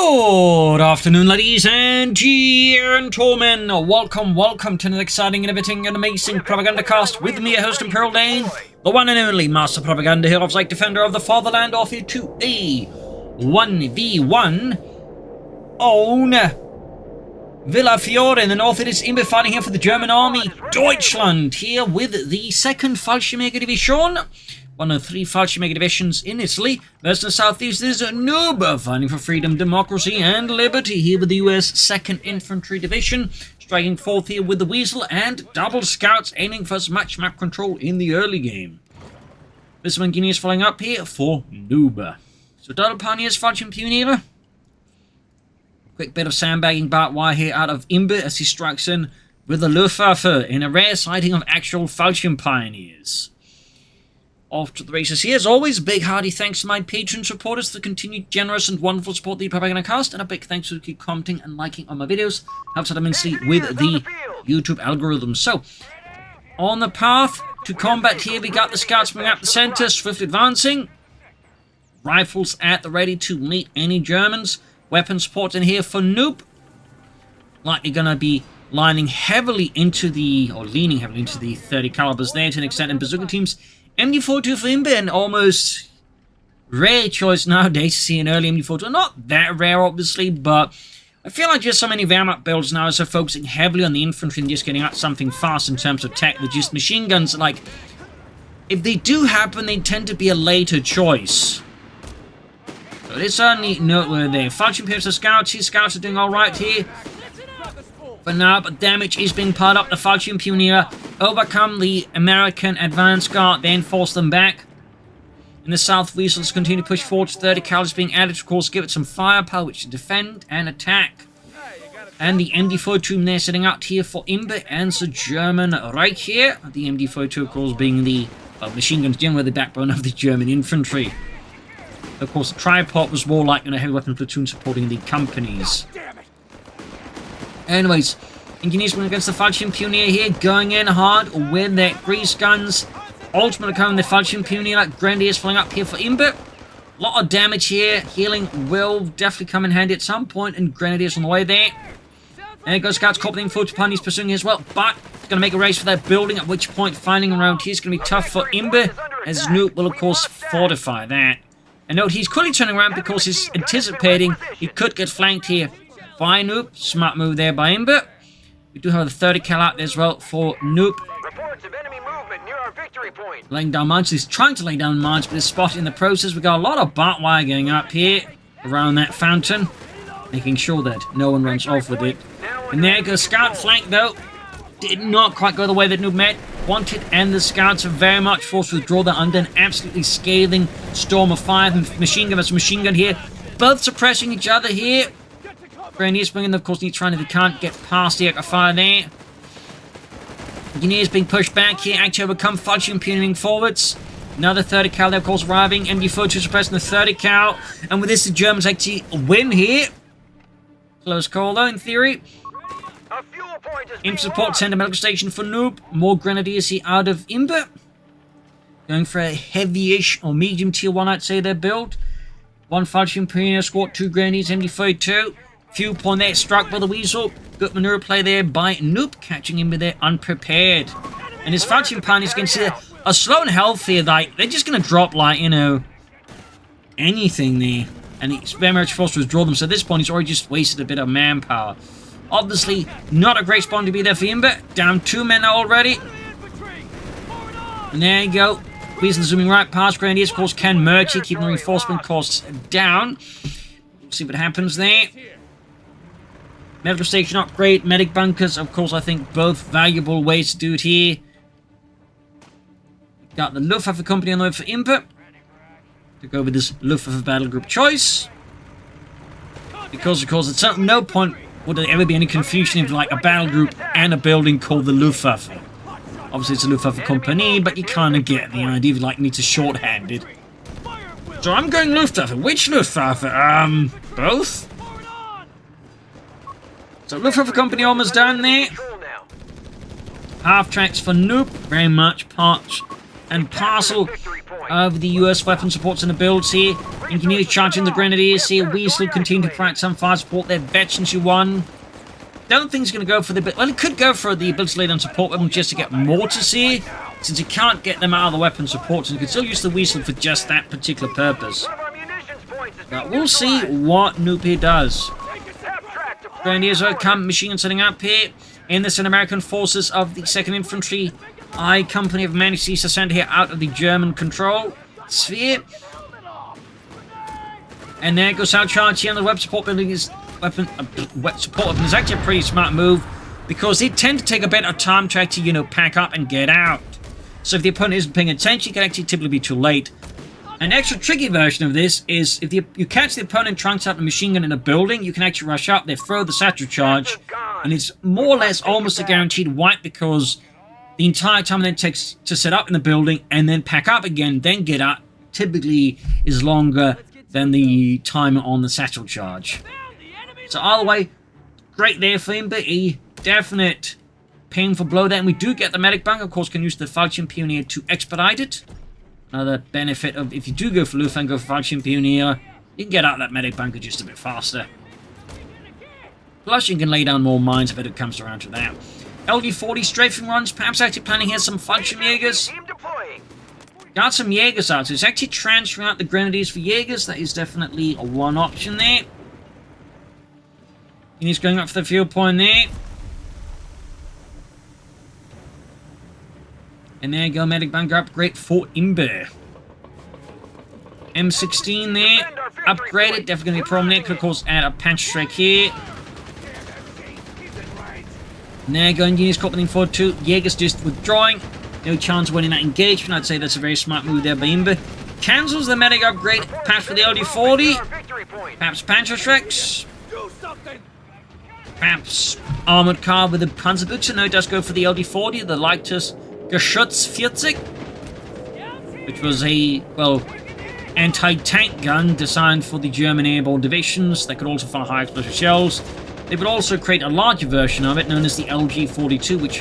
Good afternoon, ladies and gentlemen. Welcome to an exciting, innovating, and amazing Propagandacast with me, your host, Imperial Dane, the one and only Master Propaganda Hero of Like Defender of the Fatherland, off here to a 1v1 on Villa Fiore in the north. It is Imbbe fighting here for the German army, Deutschland, here with the 2nd Fallschirmjäger Division. One of 3 Fallschirmjäger divisions in Italy. West and southeast is Imbbe fighting for freedom, democracy, and liberty here with the US 2nd Infantry Division. Striking forth here with the Weasel and double scouts aiming for as much map control in the early game. This one is following up here for Imbbe. So double pioneers, Fallschirmpioniere. Quick bit of sandbagging barbed wire here out of Imbbe as he strikes in with the Luftwaffe in a rare sighting of actual Fallschirm pioneers. Off to the races here. As always, big hearty thanks to my patron supporters for the continued generous and wonderful support of the Propagandacast, and a big thanks to keep commenting and liking on my videos. Helps out immensely with the YouTube algorithm. So, on the path to combat here, we got the scouts moving up the center, swiftly advancing. Rifles at the ready to meet any Germans. Weapon support in here for Noob. Likely gonna be leaning heavily into the 30 calibers there to an extent in bazooka teams. MD42 for Imbbe, an almost rare choice nowadays to see an early MD42. Not that rare, obviously, but I feel like just so many Wehrmacht builds now are focusing heavily on the infantry and just getting out something fast in terms of tech. With just machine guns, like, if they do happen, they tend to be a later choice. So it's certainly noteworthy. Fallschirm Piercer Scouts, these scouts are doing alright here for now, but damage is being piled up. The Fallschirmpioniere overcome the American advance guard, then force them back. In the south, Weasels continue to push forward. 30 calibers being added, of course, give it some firepower, which to defend and attack. And the MD42 there setting out here for Imbbe and the German Reich here. The MD42, of course, being the machine guns generally the backbone of the German infantry. Of course, the tripod was more like a heavy weapon platoon supporting the companies. Anyways, engineers went against the Fallschirmpioniere here, going in hard with their grease guns. Ultimately coming the Fallschirmpioniere, Grenadiers flying up here for Imbbe. A lot of damage here. Healing will definitely come in handy at some point, and Grenadiers on the way there. There goes Scouts, copying forward, pioneers pursuing as well, but it's going to make a race for that building, at which point finding around here is going to be tough for Imbbe, as Noob will of course fortify that. And note, he's quickly turning around because he's anticipating he could get flanked here by Noob. Smart move there by Imbbe. We do have the 30 cal out there as well for Noob. Reports of enemy movement near our victory point. Laying down mines. He's trying to lay down mines, but is spotted in the process. We got a lot of barbed wire going up here around that fountain, making sure that no one runs off with it. And there goes Scout flank though. Did not quite go the way that Noob met. Wanted, and the Scouts are very much forced to withdraw. They're under an absolutely scathing storm of fire. The machine gun versus machine gun here. Both suppressing each other here. Grenadiers bringing, of course, need trying if they can't get past the fire there. Engineers being pushed back here. Actually overcome Fallschirmpioniering forwards. Another 30 cal there, of course, arriving. MD42 suppressing the 30 cal. And with this, the Germans actually win here. Close call, though, in theory. In support, send a medical station for Noob. More Grenadiers here out of Imbbe. Going for a heavy-ish or medium tier 1, I'd say, their build. 1 Fallschirmpioniere squad, 2 Grenadiers, MD42. Few upon there, struck by the Weasel. Good maneuver play there by Noob, catching him with there unprepared. And his Fallschirmpioniers can see a slow and healthy, like, they're just going to drop, like, you know, anything there. And he's very much forced to withdraw them, so at this point he's already just wasted a bit of manpower. Obviously, not a great spawn to be there for Imbbe. Down 2 men already. And there you go. Weasel zooming right past. Grenadiers, of course, can merge here, keeping the reinforcement costs down. We'll see what happens there. Medical station upgrade, medic bunkers, of course, I think both valuable ways to do it here. Got the Luftwaffe company on the way for Imbbe. To go with this Luftwaffe battle group choice. Because, of course, at no point would there ever be any confusion if, like, a battle group and a building called the Luftwaffe. Obviously, it's a Luftwaffe company, but you kind of get the idea if, like, need to shorthand it. So I'm going Luftwaffe. Which Luftwaffe? Both? So Luftwaffe company almost done there. Half tracks for Noob. Very much part and parcel of the US weapon supports in the builds here. Engineers charging the Grenadiers here. Weasel continue to provide some fire support. They're veterans who won. Don't think he's going to go for the... Well, he could go for the ability to lay down support weapon just to get mortars here, since he can't get them out of the weapon supports, and he can still use the Weasel for just that particular purpose. But we'll see what Noob here does. Grenadiers will come, machine gun setting up here. Innocent American forces of the 2nd Infantry I Company have managed to send here out of the German control sphere. And there goes our charge here on the web support building. Is web support weapon is actually a pretty smart move, because they tend to take a bit of time to actually, you know, pack up and get out. So if the opponent isn't paying attention, it can actually typically be too late. An extra tricky version of this is if you catch the opponent trying to set up a machine gun in a building, you can actually rush up, they throw the satchel charge, and it's more or less almost a guaranteed wipe, because the entire time it takes to set up in the building and then pack up again, then get out, typically is longer than the time on the satchel charge. So either way, great there for him, but a definite painful blow there. And we do get the medic bank, of course, can use the Falchion Pioneer to expedite it. Another benefit of if you do go for Luftwaffe and go for Falchion Pioneer, you can get out that medic bunker just a bit faster. Plus, you can lay down more mines if it comes around to that. LD-40 strafing runs, perhaps actually planning here some Falchion Jaegers. Got some Jaegers out, so it's actually transferring out the Grenadiers for Jaegers. That is definitely one option there. And he's going up for the field point there. And there you go, medic bunker upgrade for Imbbe. M16 there, upgraded, definitely going to be a problem there. Could of course add a punch strike here. And there you go, engineers coping forward too. Jaegers just withdrawing. No chance of winning that engagement. I'd say that's a very smart move there by Imbbe. Cancels the medic upgrade, perhaps for the LD-40. Perhaps Panzer strikes. Perhaps armored car with the Panzerbüchse. No, it does go for the LD-40, the Leichters Geschütz 40, which was a, well, anti-tank gun designed for the German airborne divisions that could also fire high explosive shells. They would also create a larger version of it known as the LG-42, which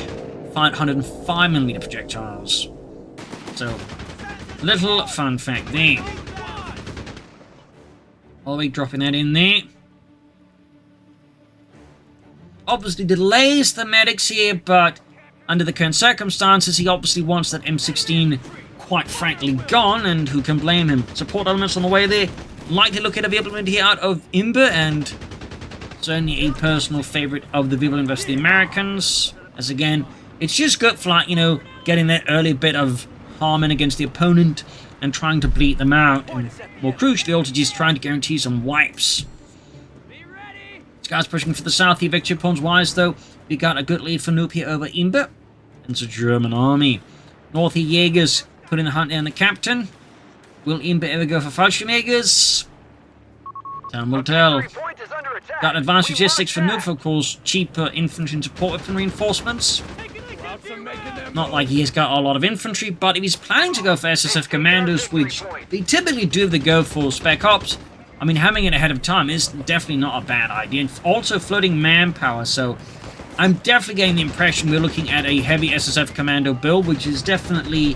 fired 105mm projectiles. So, little fun fact there. Always dropping that in there. Obviously delays the medics here, but under the current circumstances, he obviously wants that M16 quite frankly gone, and who can blame him? Support elements on the way there. Like to look at a vehicle here out of Imbbe, and certainly a personal favorite of the vehicle versus the Americans. As again, it's just good for, like, you know, getting that early bit of harming against the opponent and trying to bleed them out. And more crucially, also just trying to guarantee some wipes. This guy's pushing for the south here, victory points wise though. We got a good lead for Noob here over Imbbe. It's a German army. North here, Jaegers putting the hunt down the captain. Will Imbbe ever go for Falchion Jaegers? Time will tell. Got advanced logistics for Noob, of course, cheaper infantry and support weapon reinforcements. Not like he has got a lot of infantry, but if he's planning to go for SSF commandos, which they typically do if they go for spec ops, I mean, having it ahead of time is definitely not a bad idea. And also floating manpower, so I'm definitely getting the impression we're looking at a heavy SSF commando build, which is definitely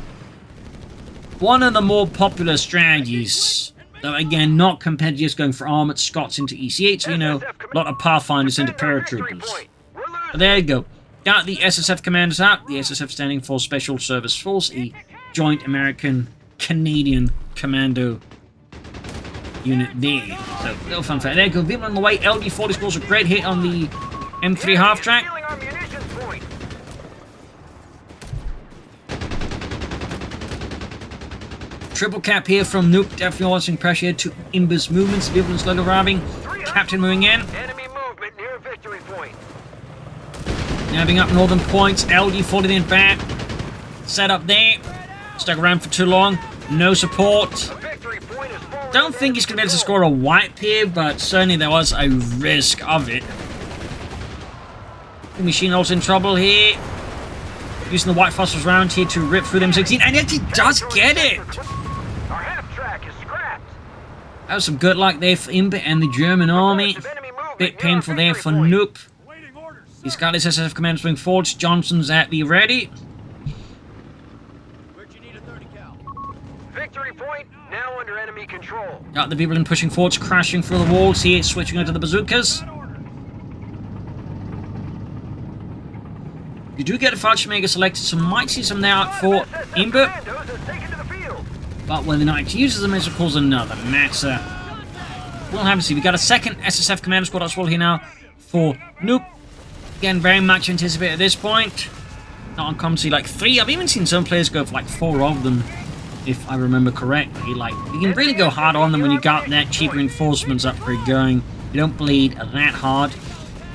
one of the more popular strategies. Though again, not compared to just going for armored Scots into EC8, so you know, a lot of Pathfinders into paratroopers. But there you go. Got the SSF commanders out. The SSF standing for Special Service Force, a joint American-Canadian commando unit there. So, little fun fact. There you go. Vehicle on the way. LD-40 scores a great hit on the M3 half-track. Triple cap here from Noob. Definitely watching pressure to Imbbe's movements. Vehicle slowly arriving. Captain moving in. Enemy movement near victory point. Nabbing up northern points. LD-40 then back. Set up there. Stuck around for too long. No support. Don't think he's going to be able to score a wipe here, but certainly there was a risk of it. The machine also in trouble here. Using the white phosphorus round here to rip through them 16, and yet he does get it! Our half track is scrapped. That was some good luck there for Imbbe and the German army. Bit painful there for Noob. He's got his SSF commanders moving forward. Johnson's at the ready. point now under enemy control. Got the people in pushing forwards, crashing through the walls here, switching over to the bazookas. You do get a Fallschirmjäger selected, so might see some now for Imbbe. But whether or not it uses them is, of course, another matter. We'll have to see. We got a second SSF Commander Squad as well here now for Noop. Again, very much anticipated at this point. Not uncommon to see like 3. I've even seen some players go for like 4 of them, if I remember correctly. Like, you can really go hard on them when you got that cheap reinforcements upgrade going. You don't bleed that hard.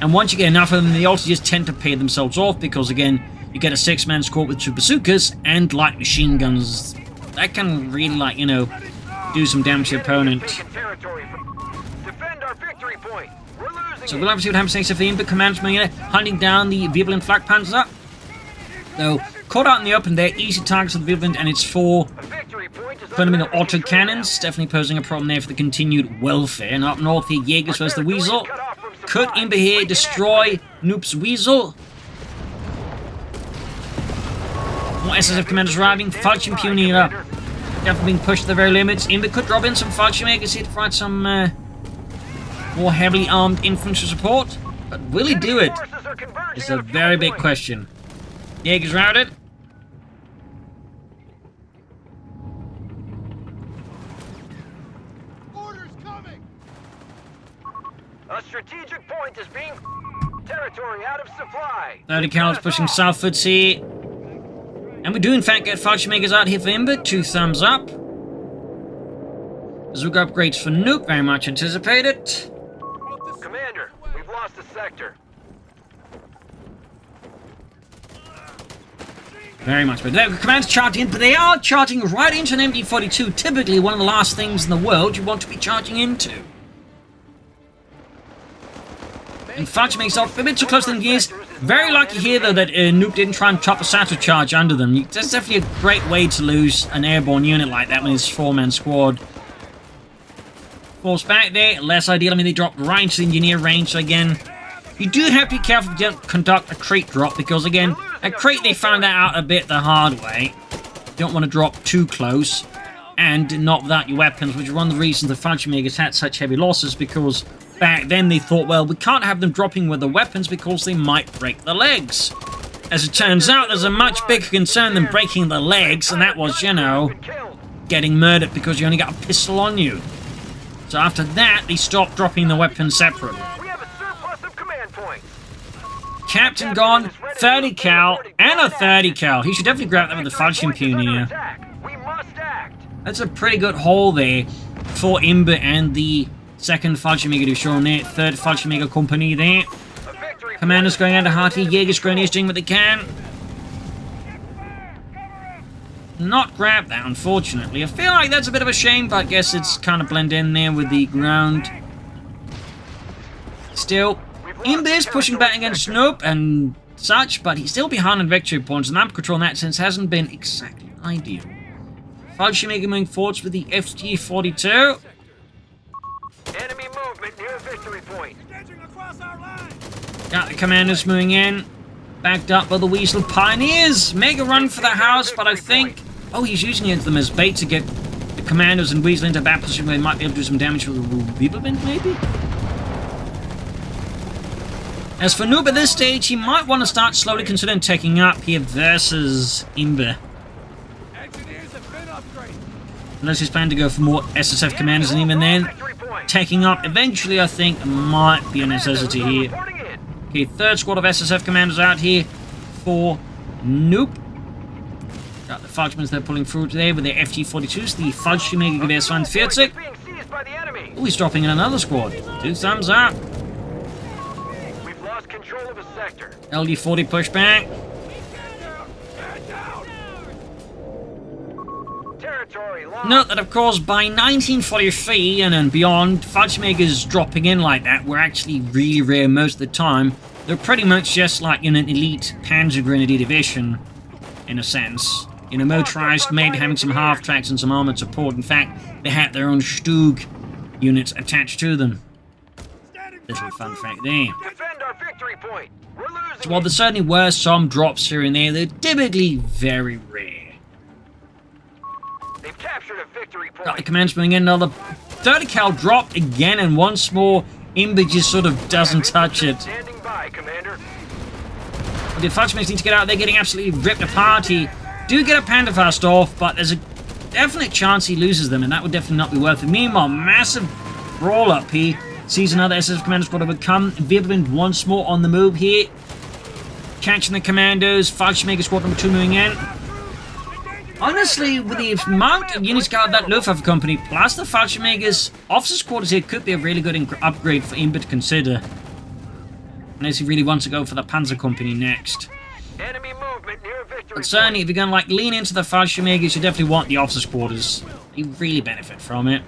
And once you get enough of them, they also just tend to pay themselves off because, again, you get a 6-man squad with 2 bazookas and light machine guns. That can really, like, you know, do some damage to your opponent. So we'll have to see what happens next if the Imbbe commands me hunting down the Wirbelwind flak panzer. Though, caught out in the open there, easy targets of the Wirbelwind and its 4 fundamental auto cannons. Definitely posing a problem there for the continued welfare. And up north here, Jaegers versus the Weasel. Could Imbbe here destroy Noop's Weasel? More SSF commanders arriving. Falchion Pioneer definitely being pushed to the very limits. Imbbe could drop in some Fallschirmjägers here to provide some more heavily armed infantry support. But will he do it? It's a very big question. Jaegers routed. A strategic point is being territory out of supply. 30 cals pushing southwards here. And we do in fact get Fallschirmjägers out here for Imbbe. 2 thumbs up. Bazooka upgrades for Noop, very much anticipated. Commander, we've lost a sector. Very much, but the commands charging in, but they are charging right into an MD-42, typically one of the last things in the world you want to be charging into. And Fudge makes off a bit too close to them gears. Very lucky here, though, that Noop didn't try and chop a Sato charge under them. That's definitely a great way to lose an airborne unit like that when it's a 4-man squad. Force back there, less ideal. I mean, they dropped right into the engineer range, so again, you do have to be careful to conduct a crate drop, because again, a crate, they found that out a bit the hard way. You don't want to drop too close, and not without your weapons, which is one of the reasons the Fallschirmjägers had such heavy losses, because back then they thought, well, we can't have them dropping with the weapons because they might break the legs. As it turns out, there's a much bigger concern than breaking the legs, and that was, you know, getting murdered because you only got a pistol on you. So after that, they stopped dropping the weapons separately. We have a surplus of command points. Captain gone, 30 cal, and a 30 cal. He should definitely grab that with the Falchion Pioneer. We must act. That's a pretty good haul there for Imbbe and the second Fallschirmjäger to show there. Third Fallschirmjäger company there. Commanders going out to Hearty. Jaegers Grenadiers doing what they can. Not grab that, unfortunately. I feel like that's a bit of a shame, but I guess it's kind of blend in there with the ground. Still, Imbbe is pushing back against Noop and such, but he's still behind on victory points, and map control in that sense hasn't been exactly ideal. Fallschirmjäger moving forwards with the FG-42. Enemy movement near victory point. Got the commanders moving in. Backed up by the Weasel Pioneers. Make a run for the house, but I think... Oh, he's using it them as bait to get the commanders and Weasel into battle position where they might be able to do some damage with the Wirbelwind, maybe? As for Noob at this stage, he might want to start slowly considering taking up here versus Imbbe. Unless he's planning to go for more SSF commanders, and even then, taking up eventually, I think, might be a necessity here. Okay, third squad of SSF commanders out here for Noop. Got the Fallschirmjägers they're pulling through today with their FG-42s, the Fallschirmjäger Gewehr 42. Oh, he's dropping in another squad. 2 thumbs up. We've lost control of a sector. LD-40 pushback. Note that, of course, by 1943 and beyond, Fallschirmjägers dropping in like that were actually really rare most of the time. They're pretty much just like in an elite Panzer Grenadier division, in a sense. You know, motorized, maybe having some half-tracks and some armored support. In fact, they had their own Stug units attached to them. Little fun fact there. Defend our victory point. We're losing. So while there certainly were some drops here and there, they're typically very rare. They've captured a victory victory Got the point. commands moving in. Another 30 cal dropped again, and once more, Imbbe just sort of doesn't touch it. Standing by, Commander. The Fudgemates need to get out. They're getting absolutely ripped apart. He do get a Panderfast off, but there's a definite chance he loses them, and that would definitely not be worth it. Meanwhile, massive brawl up here. Sees another SS Commander Squad overcome. Wirbelwind once more on the move here. Catching the commandos. Fallschirmjäger Squad number 2 moving in. Honestly, with the amount of units got that Luftwaffe company, plus the Fallschirmjäger's officer quarters here, could be a really good upgrade for Imbbe to consider. Unless he really wants to go for the Panzer Company next. Enemy movement near victory But certainly, point. if you're going to lean into the Fallschirmjägers, you definitely want the officers' quarters. You really benefit from it.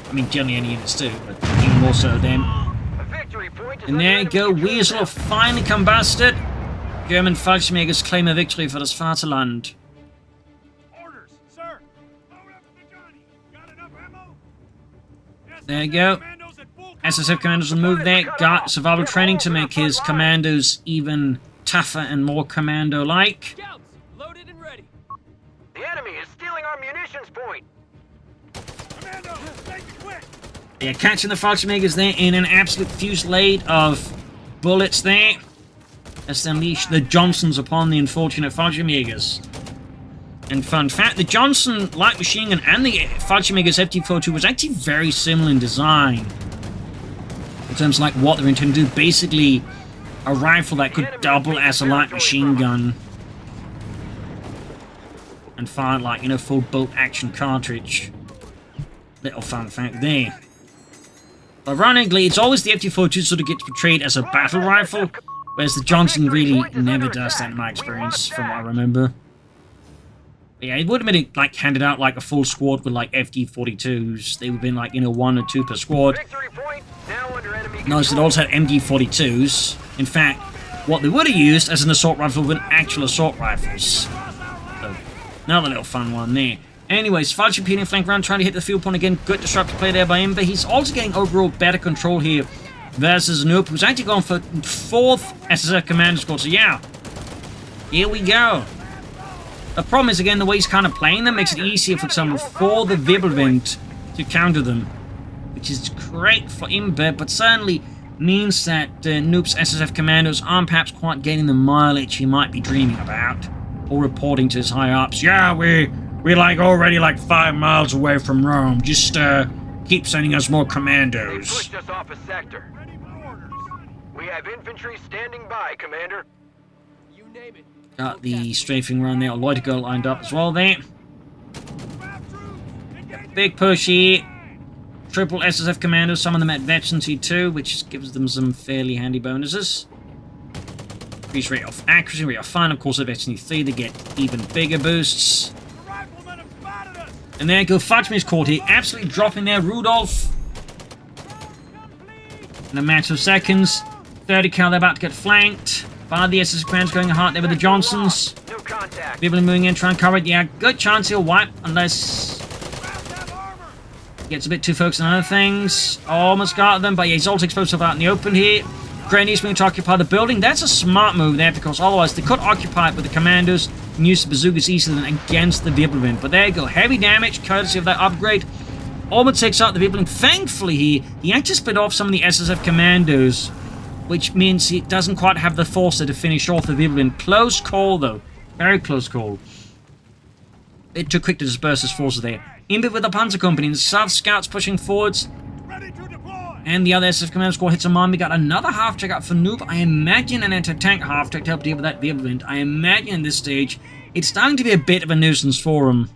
I mean, generally any units do, but even more so then. A victory point is And there you under go, enemy control Weasel now. finally combusted. German Fallschirmjägers claim a victory for das Vaterland. Orders, sir. Load up the Johnny. Got enough ammo? Yes, There you go. commandos at full SSF commandos on the move there. Got survival training to make his commandos even tougher and more commando-like. Scouts, loaded and ready. The enemy is stealing our munitions point. commando. Make it quick. They're catching the Fallschirmjägers there in an absolute fusillade of bullets there. As they unleash the Johnsons upon the unfortunate Fallschirmjägers. And fun fact, the Johnson light machine gun and the Fallschirmjäger's FT-42 was actually very similar in design. In terms of like what they're intended to do. Basically, a rifle that could double as a light machine gun. And fire like, you know, full bolt action cartridge. Little fun fact there. Ironically, it's always the FT-42 sort of gets portrayed as a battle rifle, whereas the Johnson really never does that in my experience, from what I remember. But yeah, it would have been like handed out like a full squad with like FT-42s. They would have been like, you know, 1 or 2 per squad. Victory point now under enemy Notice it control. also had MD-42s. In fact, what they would have used as an assault rifle would have been actual assault rifles. So, another little fun one there. Anyways, Fallschirmjäger peeling flank round, trying to hit the field point again. Good disruptive play there by Imbbe. He's also getting overall better control here versus Noob, who's actually going for 4th SSF Commander Squad. So yeah, here we go. The problem is, again, the way he's kind of playing them makes it easier, for example, for the Wirbelwind to counter them. Which is great for Imbbe, but certainly means that Noob's SSF Commandos aren't perhaps quite getting the mileage he might be dreaming about. Or reporting to his high-ups. Yeah, we're like already like 5 miles away from Rome. Just keep sending us more They commandos. pushed us off a sector. Ready for orders. We have infantry standing by, Commander. You name it. Got the strafing run there. Loiter girl lined up as well there. Map troops. Engage. Big push here. Triple SSF commandos, some of them at veterancy too, which gives them some fairly handy bonuses. Increase rate of accuracy, rate of fire, of course at veterancy 3 they get even bigger boosts. The riflemen have spotted us. And there you go, Fudgema's caught here, absolutely dropping there, Rudolph. In a matter of seconds, 30 cal, they're about to get flanked. By the SS commandos going hard there with the Johnsons. No contact. People moving in, trying to cover it. Yeah, good chance he'll wipe, unless Have armor. gets a bit too focused on other things. Almost got them, but yeah, he's also exposed himself out in the open here. Grenadiers moving to occupy the building. That's a smart move there, because otherwise they could occupy it with the commandos and use the bazookas easily than against the Wirbelwind. But there you go, heavy damage, courtesy of that upgrade. Almost takes out the Wirbelwind. Thankfully, he actually split off some of the SSF commandos, which means he doesn't quite have the force there to finish off the Wirbelwind. Close call, though. Very close call. It took quick to disperse his forces there. Imbbe with the Panzer Company and the South Scouts pushing forwards. Ready to deploy. And the other SF Command Squad hits a mine. We got another half-track out for Noob. I imagine an anti-tank half-track to help deal with that Wirbelwind. I imagine at this stage, it's starting to be a bit of a nuisance for him.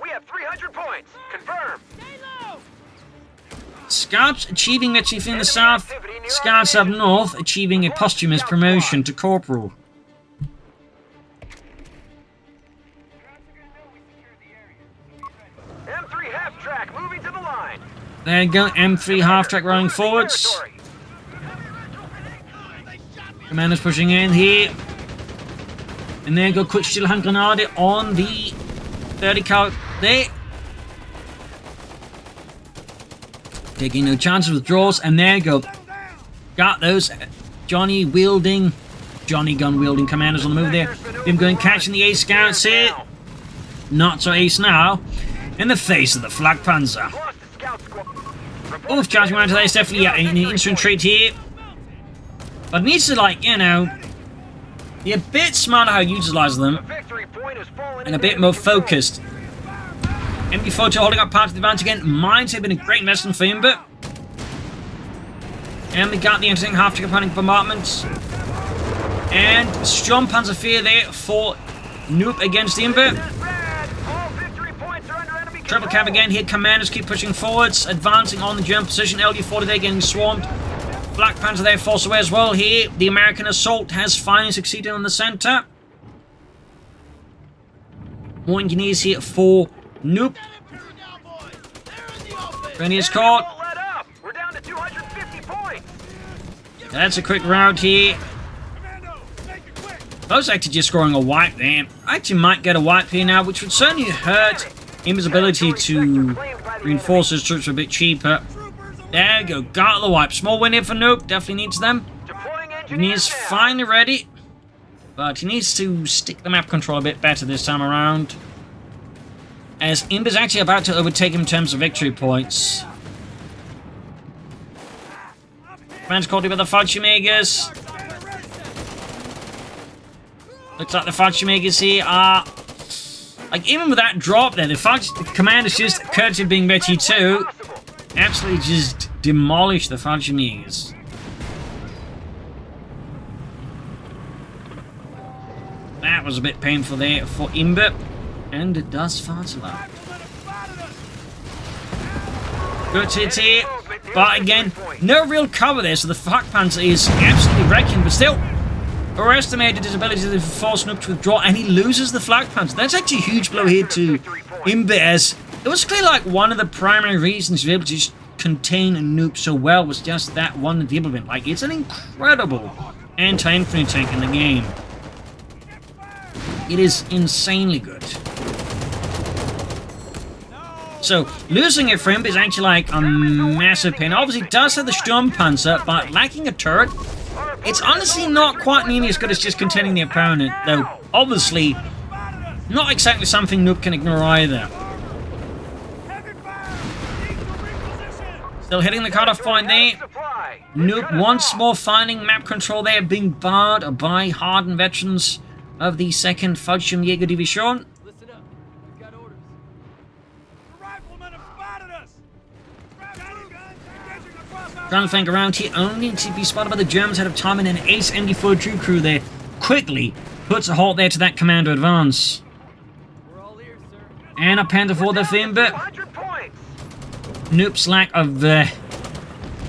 We have 300 points. Confirmed. Scouts achieving a chief in the south. Scouts up north achieving a posthumous promotion to corporal. M3 half-track moving to the line. There you go, M3 half-track running forwards. Territory. Commanders pushing in here. And there you go, quick steel hand grenade on the 30 cal there. Taking no chances with draws, and there you go. Got those Johnny gun wielding commanders on the move there. Him going catching the ace scouts here. Not so ace now. in the face of the Flak Panzer. Lost the scout squad. Oof, charging around to there is definitely an instant retreat here. But it needs to, like, you know, be a bit smarter how to utilize them. The victory point has fallen And a into bit more enemy control. focused. MD-42 holding up part of the advance again. Might have been a great investment for Imbbe. And we got the interesting half-component bombardments. And Sturmpanzer fear there for Noop against Imbbe. That's bad. All victory points are under enemy Triple control. cap again here. Commanders keep pushing forwards, advancing on the German position. LD-40 there getting swarmed. Black Panzer there forced away as well here. The American assault has finally succeeded on the center. More engineers here for Noop. Grenadiers caught. Don't let up. We're down to 250 points. That's a quick round here. Commando, make it quick. I was actually just scoring a wipe there. I actually might get a wipe here now, which would certainly hurt Imbbe's ability to reinforce his troops a bit cheaper. There we go, got the wipe. Small win here for Noop, definitely needs them. Deploying He's engineers now. finally ready, but he needs to stick the map control a bit better this time around, as Imbbe's actually about to overtake him in terms of victory points. Man's caught him with the Fallschirmjägers. Looks like the Fallschirmjägers here are... Like, even with that drop there, the commander's just, courtesy of being Betty 2, absolutely just demolished the Fallschirmjägers. That was a bit painful there for Imbbe, and it does fart a lot. Good hits here, but again, no real cover there, so the Flak Panzer is absolutely wrecking, but still, overestimated his ability to force Noop to withdraw, and he loses the Flak Panzer. That's actually a huge blow here to Imbbe, as it was clearly like one of the primary reasons he was able to just contain Noop so well was just that one enablement. Like, it's an incredible anti-infantry tank in the game. It is insanely good. So, losing it for him is actually like a massive pain. Obviously, it does have the Sturmpanzer, but lacking a turret, it's honestly not quite nearly as good as just containing the opponent. Though, obviously, not exactly something Noop can ignore either. Still hitting the cutoff point there. Noop once more finding map control there, being barred by hardened veterans of the 2nd Fallschirmjäger Division. Listen up. We've got orders. The riflemen have spotted us. Engaging across our Trying to flank around here, only to be spotted by the Germans ahead of time, and an ace MD-42 crew there quickly puts a halt there to that commando advance. We're all ears, sir. And a Panther for the Imbbe. 100 points. Noop's lack of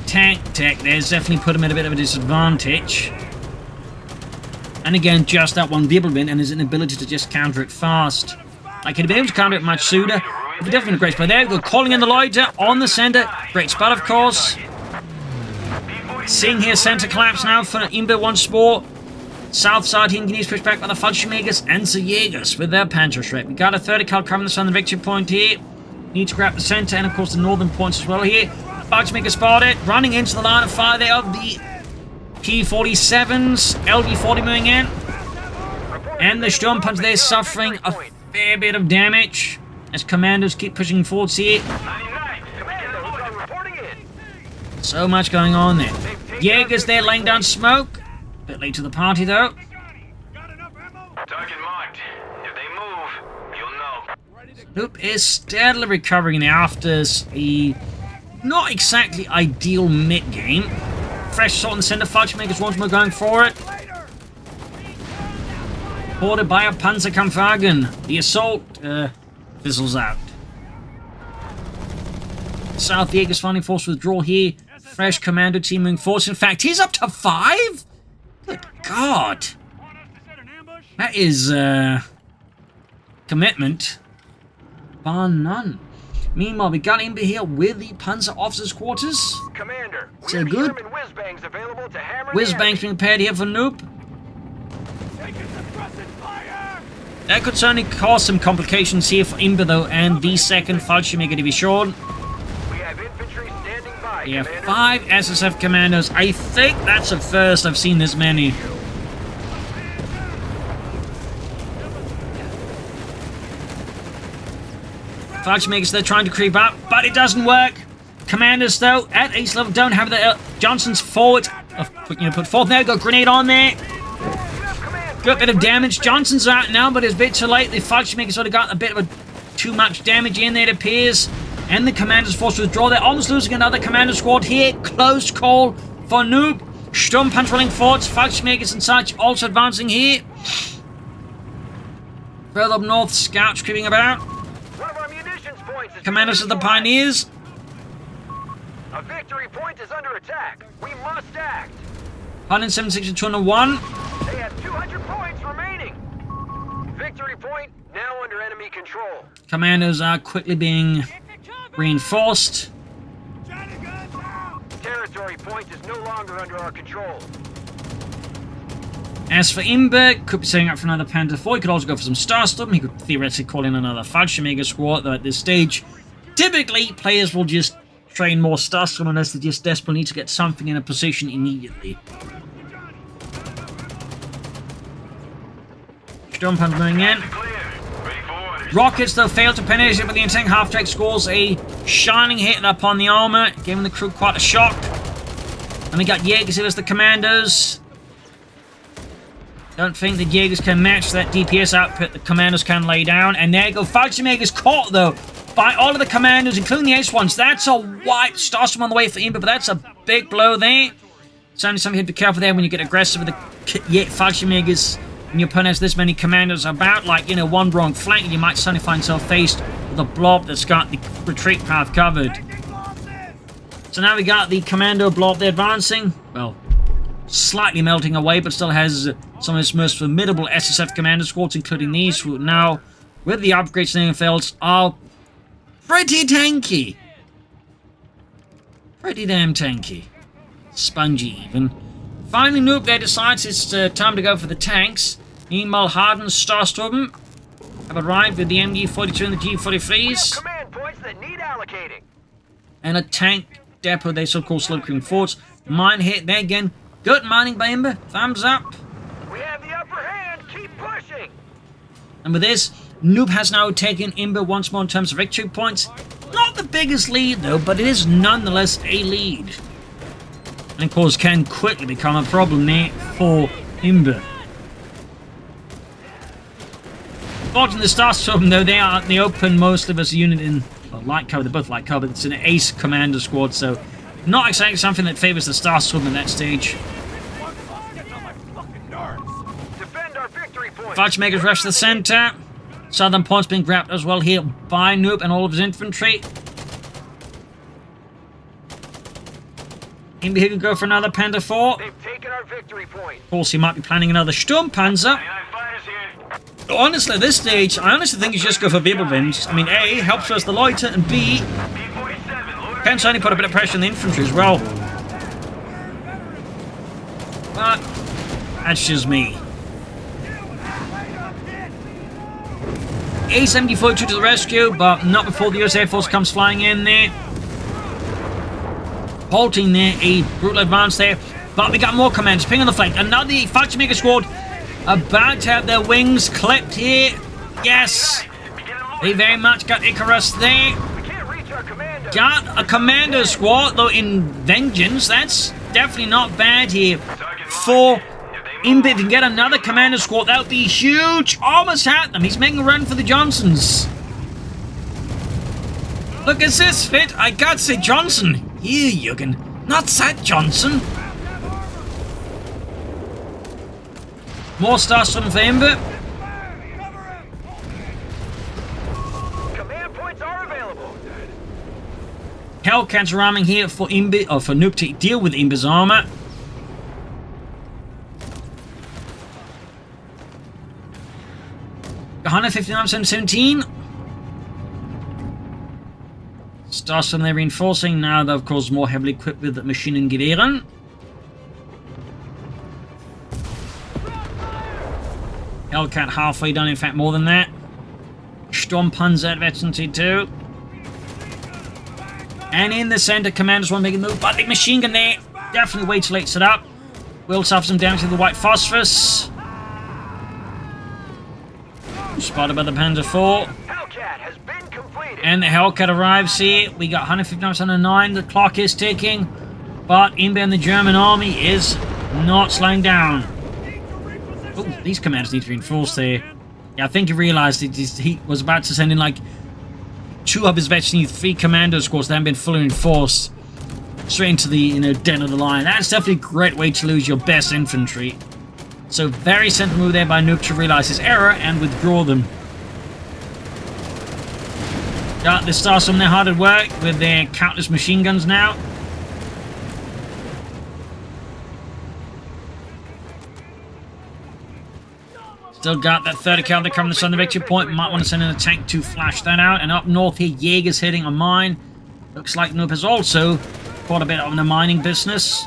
tank tech there's definitely put him at a bit of a disadvantage. And again, just that one enablement and his inability to just counter it fast. Like, he'd be able to counter it much sooner. It'd be definitely a great play. There we go, calling in the Lloyder on the center. Great spot, of course. Seeing here center collapse now for Imbbe once more. South side engineers pushed back by the Fallschirmjägers and the Jägers with their Panzerschreck. We got a 30 cal covering the southern victory point here. Need to grab the center and of course the northern points as well here. Fallschirmjäger spotted, running into the line of fire there of the P-47s. LD-40 moving in. And the Sturmpanzer there suffering a fair bit of damage as commandos keep pushing forwards here. Commandos reporting in. So much going on there. Jägers there laying down smoke. Bit late to the party though. Got enough ammo? Target marked. If they move, you'll know. Noop is steadily recovering there after a not exactly ideal mid-game. Fresh assault in the center, Fallschirmjägers once more going for it. Supported by a Panzerkampfwagen. The assault fizzles out. South Jägers finding forced withdrawal here. Fresh commando team moving forward. In fact, he's up to 5? Good God. Want us to set an ambush? That is commitment. Bar none. Meanwhile, we got Imbbe here with the Panzer officers' quarters. Commander, we So have good. Sherman whiz-bangs available to hammer Whiz the bangs being prepared here for Noop. Taking suppressive fire! That could certainly cause some complications here for Imbbe though, and the 2nd Fallschirmjäger Division. We have infantry standing by, We have Commander. 5 SSF commandos. I think that's the first I've seen this many. Fallschirmjägers, they're trying to creep up, but it doesn't work. Commanders, though, at ace level don't have the Johnsons forward. Put forth there, got grenade on there. Got a bit of damage. Johnson's out now, but it's a bit too late. The Fallschirmjägers sort of got a bit of a too much damage in there, it appears. And the Commanders forced to withdraw. They're almost losing another Commander squad here. Close call for Noob. Sturmpanzer rolling forwards. Fallschirmjägers and such also advancing here. Further up north, scouts creeping about. One of our munitions points is Commanders of the Pioneers. A victory point is under attack. We must act. 176 to 201. They have 200 points remaining. Victory point now under enemy control. Commanders are quickly being reinforced. Johnny guns out! Territory point is no longer under our control. As for Imbbe, could be setting up for another Panther 4. He could also go for some Starstorm. He could theoretically call in another Fallschirmjäger squad, though at this stage, typically, players will just train more Starstorm unless they just desperately need to get something in a position immediately. Sturmpanzer moving in. Rockets, though, failed to penetrate, but the insane half-track scores a shining hit upon the armor, giving the crew quite a shock. And we got Jaegers here as the commandos. Don't think the Jaegers can match that DPS output the Commanders can lay down. And there you go. Fallschirmjägers caught, though, by all of the Commandos, including the Ace ones. That's a wipe. Starstorm on the way for Imbbe, but that's a big blow there. Certainly something to be careful there when you get aggressive with the Fallschirmjägers and your opponent has this many Commandos about. Like, you know, one wrong flank, and you might suddenly find yourself faced with a blob that's got the retreat path covered. So now we got the Commando blob there advancing. Well, slightly melting away, but still has some of its most formidable SSF Commander squads, including these, who now, with the upgrades and infills, are pretty tanky. Pretty damn tanky. Spongy, even. Finally, Noob there decides it's time to go for the tanks. Meanwhile, Harden and Starstorm have arrived with the MG-42 and the G-43s. Command points that need allocating. And a tank depot they so-called slow cream forts. Mine hit there again. Good mining by Imbbe. Thumbs up. We have the upper hand. Keep pushing. And with this, Noob has now taken Imbbe once more in terms of victory points. Not the biggest lead, though, but it is nonetheless a lead. And, of course, can quickly become a problem there for Imbbe. Fortunately, the Starstorm, though, they are the open mostly as a unit in light cover. They're both light cover. It's an ace commander squad, so not exactly something that favors the Starstorm in that stage. Defend our victory point. Fallschirmjägers rush to the center. Southern points being grabbed as well here by Noob and all of his infantry. Imbbe here can go for another Panther 4. They've taken our victory point. Of course, he might be planning another Sturmpanzer. Honestly, at this stage, I honestly think you should just go for Wirbelwinds. I mean, A, helps us the loiter, and B, can certainly put a bit of pressure on the infantry as well. But that's just me. A-70-42 to the rescue, but not before the US Air Force comes flying in there. Halting there, a brutal advance there. But we got more commands, ping on the flank. Another Fallschirmjäger squad about to have their wings clipped here. Yes, they very much got Icarus there. We can't reach our commando. Got a commander squad, though, in Vengeance. That's definitely not bad here for Imbbe. If he can get another commander squad, that would be huge. Almost had them. He's making a run for the Johnsons. Look at this fit. I got to say Johnson. Here, Jürgen. Not that Johnson. More Starstorm for Imbbe. Command points are available. Hellcats ramming here for Imbbe, or for Noob to deal with Imbbe's armor. $159, 17. Starstorm they're reinforcing. Now they're of course more heavily equipped with Maschinengewehren. Hellcat halfway done, in fact more than that. Sturmpanzer adversity too. And in the center, commanders want to make a move, but the machine gun there definitely way too late set up. Will suffer some damage to the white phosphorus. Spotted by the Panther 4. Hellcat has been completed. And the Hellcat arrives here. We got 159, the clock is ticking. But Imbbe and the German army is not slowing down. Oh, these commanders need to be reinforced here. Yeah, I think he realized he was about to send in like 2 of his veterans, 3 commando squads that haven't been fully reinforced straight into the den of the line. That's definitely a great way to lose your best infantry. So very sensible move there by Noob to realize his error and withdraw them. Got the Starstorm now hard at work with their countless machine guns now. Still got that 30 cal that coming to the victory point. Might want to send in a tank to flash that out. And up north here, Jaeger's hitting a mine. Looks like Noob has also caught a bit of the mining business.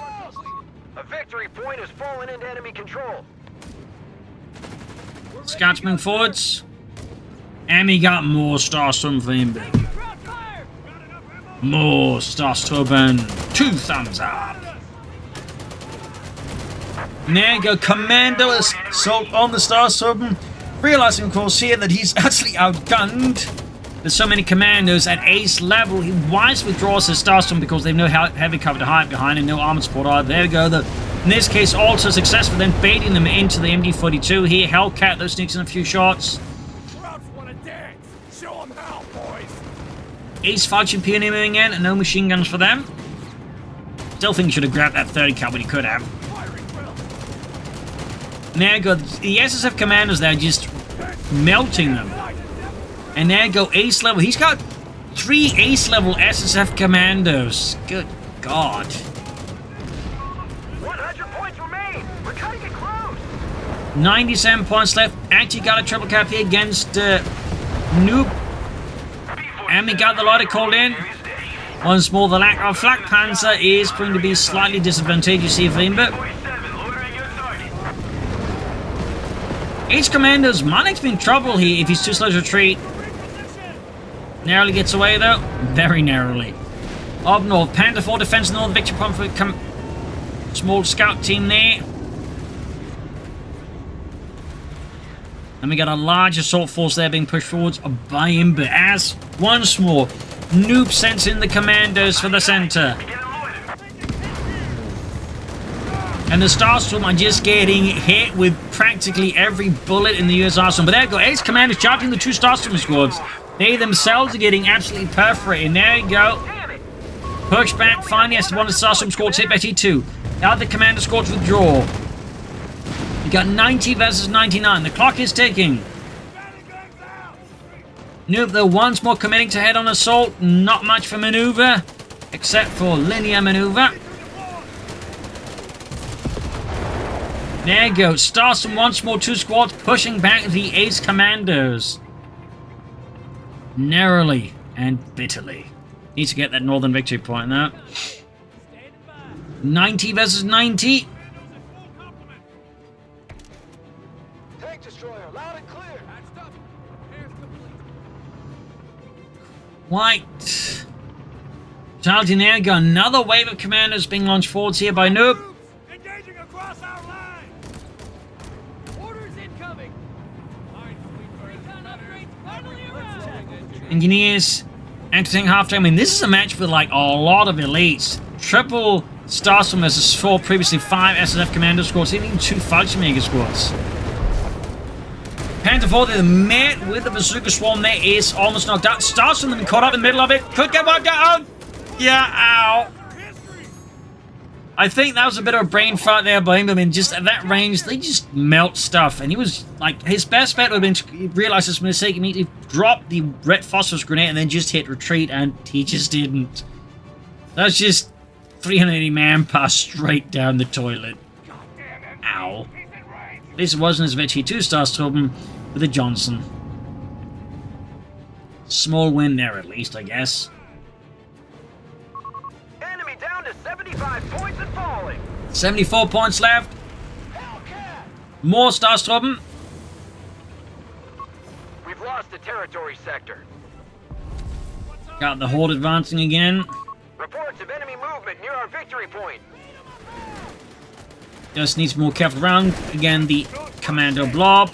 A victory point has fallen into enemy control. Scouts moving forwards. And we got more Starstorm for Imbbe. More Starstorm. 2 thumbs up. And there you go, Commando assault on the Starstorm. Realizing, of course, here that he's actually outgunned. There's so many commandos at ace level. He wisely withdraws his Starstorm because they have no heavy cover to hide behind and no armored support. There we go. In this case, also successful, then baiting them into the MD-42 here. Hellcat, those sneaks in a few shots. Ace Falchion Pioneer moving in, and no machine guns for them. Still think he should have grabbed that 30 cal, but he could have. And there you go, the SSF commanders there just melting them. And there you go, ace level. He's got 3 ace level SSF commandos. Good God. 100 points remain. We're cutting it close. 97 points left. Actually got a triple cap here against Noob. And we got the Lottie called in. Once more, the lack of flak panzer is proving to be slightly disadvantageous here for Imbbe. Ace Commandos might be in trouble here if he's too slow to retreat. Narrowly gets away though. Very narrowly. Up north, Panther 4 defense north, victory point for small scout team there. And we got a large assault force there being pushed forwards by Imbbe as once more Noob sends in the commandos for the center. And the Starstorm are just getting hit with practically every bullet in the US arsenal. But there you go, Ace Commanders charging the 2 Starstorm squads. They themselves are getting absolutely perforated. And there you go. Push back, finally as one of the Starstorm squads hit by T2. The other commander squads withdraw. You got 90 versus 99. The clock is ticking. Noob, though, once more committing to head-on assault. Not much for maneuver, except for linear maneuver. There you go. Starstorm once more, 2 squads pushing back the Ace Commandos. Narrowly and bitterly. Need to get that northern victory point now. 90 versus 90. Tank destroyer, loud and clear. White. Charging there, got another wave of commandos being launched forwards here by Noob. Engaging across our line. Orders incoming. Recon upgrades finally arrived. Engineers entering halftime. I mean, this is a match with like a lot of elites. Triple Starstorm versus 4, previously 5 SSF commando squads, even 2 Falchion Mega squads. Panther 4, they're met with the Bazooka Swarm. There is almost knocked out. Starstorm them caught up in the middle of it. Could get wiped out. Oh, yeah, ow. I think that was a bit of a brain fart there by him. I mean, just at that range, they just melt stuff. And he was like, his best bet would have been to realize his mistake, immediately drop the red phosphorus grenade and then just hit retreat, and he just didn't. That's just 380 manpower straight down the toilet. Ow. This wasn't as much. He 2 Starstorm with a Johnson. Small win there at least, I guess. Enemy down to 75 points and falling. 74 points left. More Starstorm. We've lost the territory sector. Got the Horde advancing again. Reports of enemy movement near our victory point. Just needs more careful around. Again, the Commando Blob.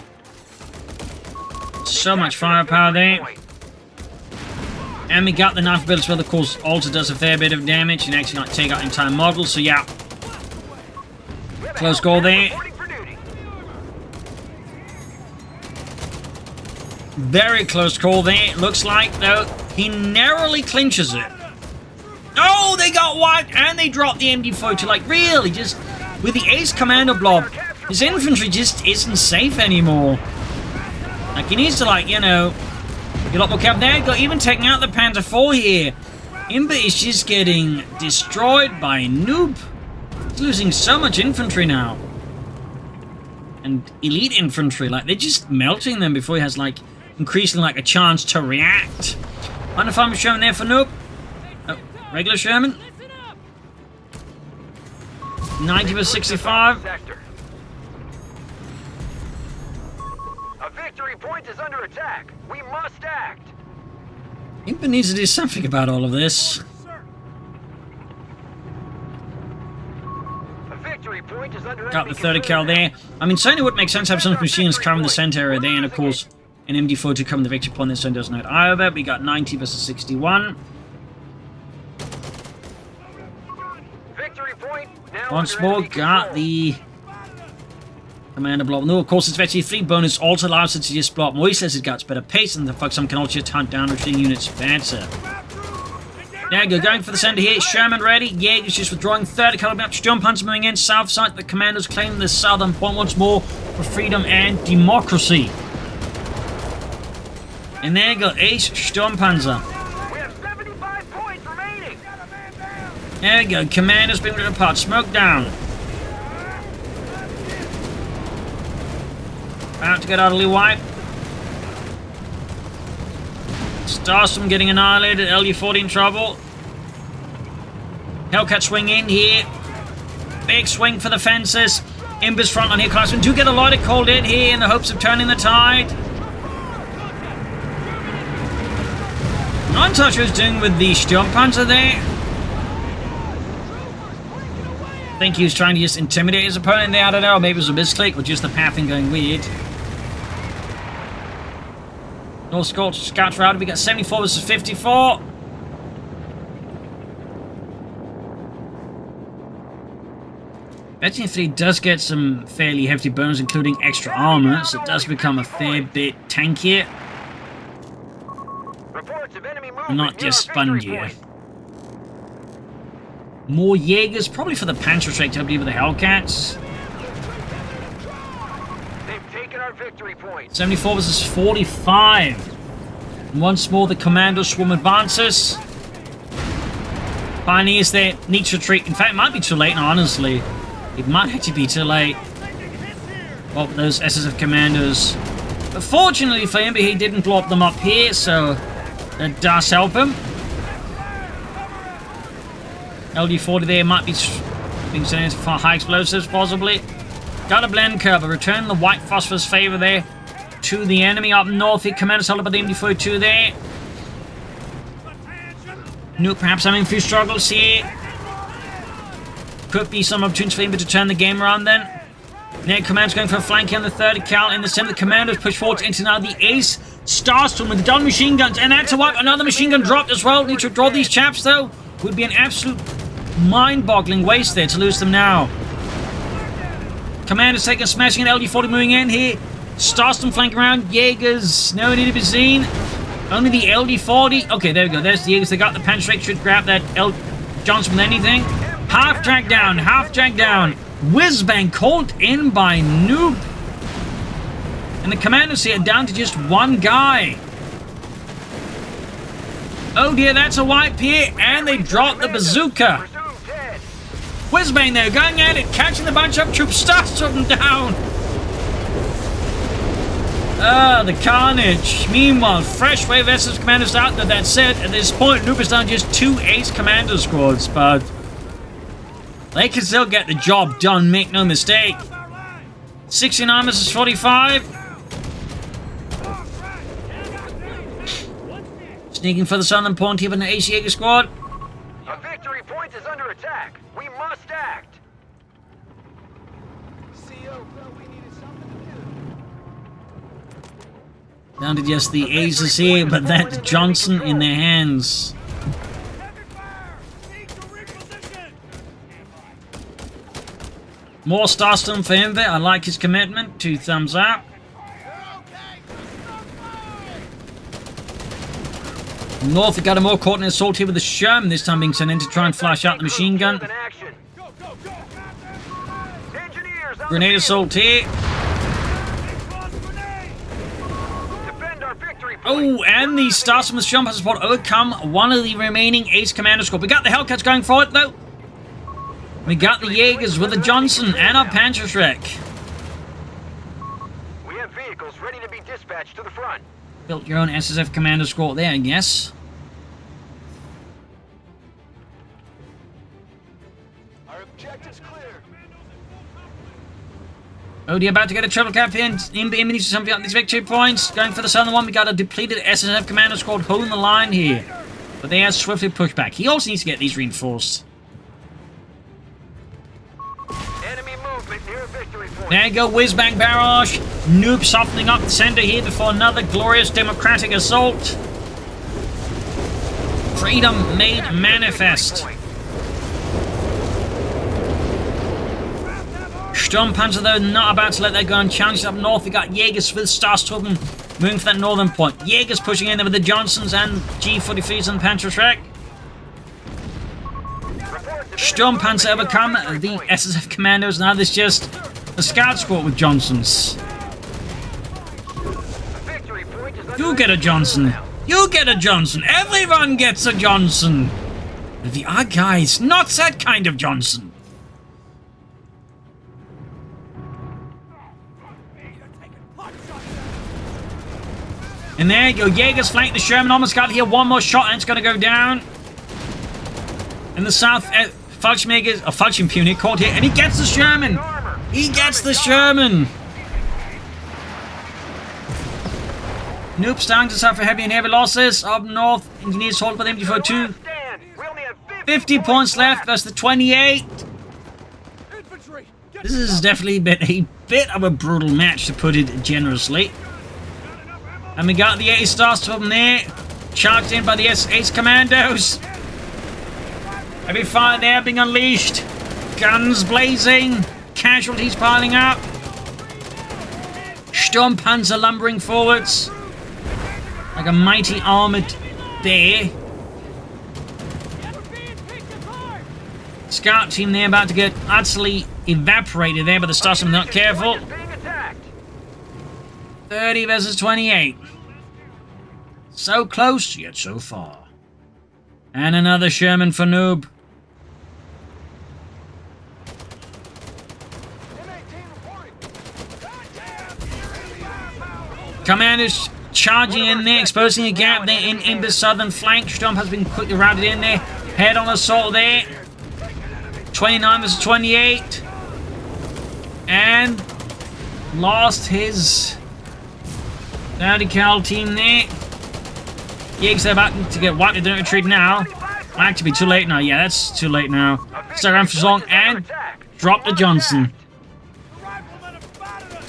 So much firepower there. And we got the knife ability as well. Of course, also does a fair bit of damage and actually not take out entire models. So yeah, close call there. Reporting for duty. Very close call there. Looks like, though, he narrowly clinches it. Oh, they got wiped and they dropped the MD-42. Like, really, just with the ace commander blob, his infantry just isn't safe anymore. Like, he needs to, like, you know, get a lot more careful. There you go, even taking out the Panzer IV here. Imbbe is just getting destroyed by noob. He's losing so much infantry now. And elite infantry, like, they're just melting them before he has, like, increasingly, like, a chance to react. Wonder if I'm showing there for noob. Oh, regular Sherman. 90 versus 65. Sector. A victory point is under attack. We must act. Imbbe needs to do something about all of this. A victory point is under Got the enemy 30 cal there. I mean, certainly would make sense to have some machines covering the center area there, and of course, an MD-42 covering the victory point. This one doesn't hurt either. We got 90 versus 61. Victory point now Once under more, enemy got control. the commander block. No, of course, it's actually 3 bonus. Also allows it to just block more. He says it got better pace, and the fuck some can also just hunt down retreating units better. There you go, going for the center here. Sherman ready. Jaeger's just withdrawing. 30 caliber up. Sturmpanzer moving in. South side. The commanders claim the southern point once more for freedom and democracy. And there you go, Ace Sturmpanzer. We have 75 points remaining. There you go, commanders being ripped apart. Smoke down. About to get utterly wiped. Starstorm getting annihilated. LU-40 in trouble. Hellcat swing in here. Big swing for the fences. Imbbe's front on here. Classmen do get a lot of called in here in the hopes of turning the tide. Not touch what he's doing with the Sturmpanzer there. I think he was trying to just intimidate his opponent there. I don't know. Maybe it was a misclick or just the pathing going weird. North Scouts routed. We got 74 versus 54. Veteran 3 does get some fairly hefty bonuses, including extra armor, so it does become a fair bit tankier. Reports of enemy movement Not near just a victory spongier. point. More Jaegers, probably for the Panzerschreck, I believe, with the Hellcats. They've taken our victory point. 74 versus 45. And once more, the Commando Swarm advances. Pioneers there, need to retreat. In fact, it might be too late, honestly. It might actually be too late. Well, those SSF Commandos. But fortunately for him, he didn't blow up them up here, so that does help him. LD-40 there might be being sent for high explosives, possibly. Got a blend curve, return the white phosphorus favor there to the enemy up north. Here, Commander's held up by the MD-42 there. Nuke perhaps having a few struggles here. Could be some opportunities for him to turn the game around then. There, Commander's going for a flank on the 30 cal in the center. The Commandos push forward into now the Ace Starstorm with the double machine guns. And that's a wipe. Another machine gun dropped as well. Need to withdraw these chaps though. Would be an absolute mind-boggling waste there to lose them now. Commander's taking a smashing at LD-40 moving in here. Starstorm flanking around. Jaegers no need to be seen. Only the LD-40. Okay, there we go. There's the Jaegers. They got the Panzerschreck. Should grab that Johnson with anything. Half dragged down. Half dragged down. Whizbang called in by Noob. And the Commanders here down to just one guy. Oh dear, that's a wipe here. And they dropped the bazooka. Presumed dead. Whizbang there, going at it, catching the bunch up troops, Starstorm down. Ah, the carnage. Meanwhile, fresh wave of SS Commanders out there. That said, at this point, Noob is down just 2 Ace Commander squads, but they can still get the job done, make no mistake. 69 versus 45. Sneaking for the southern point here with an Ace Jaeger squad. A victory point is under attack. We must act. CO felt we needed something Down to just the aces here, but that Johnson in their hands. Heavy fire! Need to reposition! More Starstorm for Imbbe. I like his commitment. 2 thumbs up. North have got a more coordinated assault here with the Sherman, this time being sent in to try and flash out the machine gun. In action. Go, go, go! Engineers on Grenade the assault here. Cross grenade! Defend our victory point. Oh, and the Starstorm with Sherman has support overcome one of the remaining Ace Commander Squad. We got the Hellcats going for it, though. We got the Jaegers with the Johnson and our Panzerschreck. We have vehicles ready to be dispatched to the front. Built your own SSF Commander Squad there, I guess. Our objective's clear. Odie about to get a triple cap in. Imbbe needs to something out these victory points. Going for the southern one, we got a depleted SSF Commander Squad holding the line here. But they have swiftly pushed back. He also needs to get these reinforced. Enemy movement near victory point. There you go, whiz-bang barrage. Noob softening up the center here before another glorious democratic assault. Freedom made manifest. Sturmpanzer, though, not about to let that go unchallenged. Up north, we got Jaegers with Starstorm moving for that northern point. Jaegers pushing in there with the Johnsons and G43s and Panzerschreck. Sturmpanzer overcome the SSF Commandos. Now there's just a scout squad with Johnsons. Victory point is You get a Johnson. You get a Johnson. Everyone gets a Johnson. But the other guy's not that kind of Johnson. And there you go. Jaegers flank the Sherman. Almost got here. One more shot and it's going to go down. In the south, Fallschirmjäger caught here. And he gets the Sherman. He gets the Sherman. Noob starting to suffer heavy and heavy losses. Up north, Engineers hold by the MG42. 50 points left versus the 28. Infantry! Get This has definitely been a bit of a brutal match, to put it generously. And we got the Ace Starstorm there, charged in by the Ace Commandos. Heavy fire there being unleashed. Guns blazing. Casualties piling up. Sturmpanzer lumbering forwards like a mighty armored bear. Scout team there about to get utterly evaporated there, but the Starstorm not careful. 30 versus 28. So close, yet so far. And another Sherman for Noob. Commanders charging in there, exposing a gap there in Imbbe's southern flank. Sturm has been quickly routed in there. Head-on assault there. 29 versus 28. And lost his Radical team there. Jaegers are about to get wiped. They don't retreat now. Might actually be too late now. Yeah, that's too late now. Start around for so long and drop the Johnson. the riflemen have spotted us!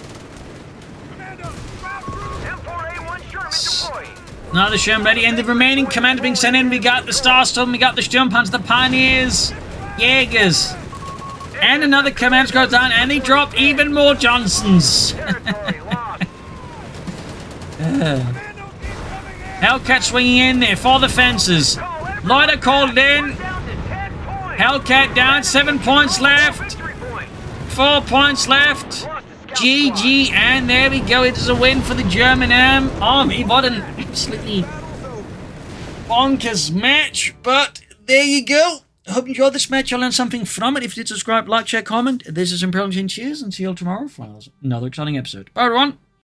Commandos, drop through! M4A1 Sherman deployed. Another Sherman ready, and the remaining commanders being sent in. We got the Starstorm, we got the Sturmpanzer, the Pioneers, Jaegers, and another commander goes down, and they drop even more Johnsons. Territory lost. Commandos keep coming in! Hellcat swinging in there for the fences. Loiter called in. Down to 10 points. Hellcat down, 7 points left, Victory point. 4 points left. Lost the scout GG, and there we go. It is a win for the German army. What an absolutely bonkers match, but there you go. I hope you enjoyed this match. I learned something from it. If you did, subscribe, like, share, comment. This is Imperial Cheers, and see you all tomorrow for another exciting episode. Bye, everyone.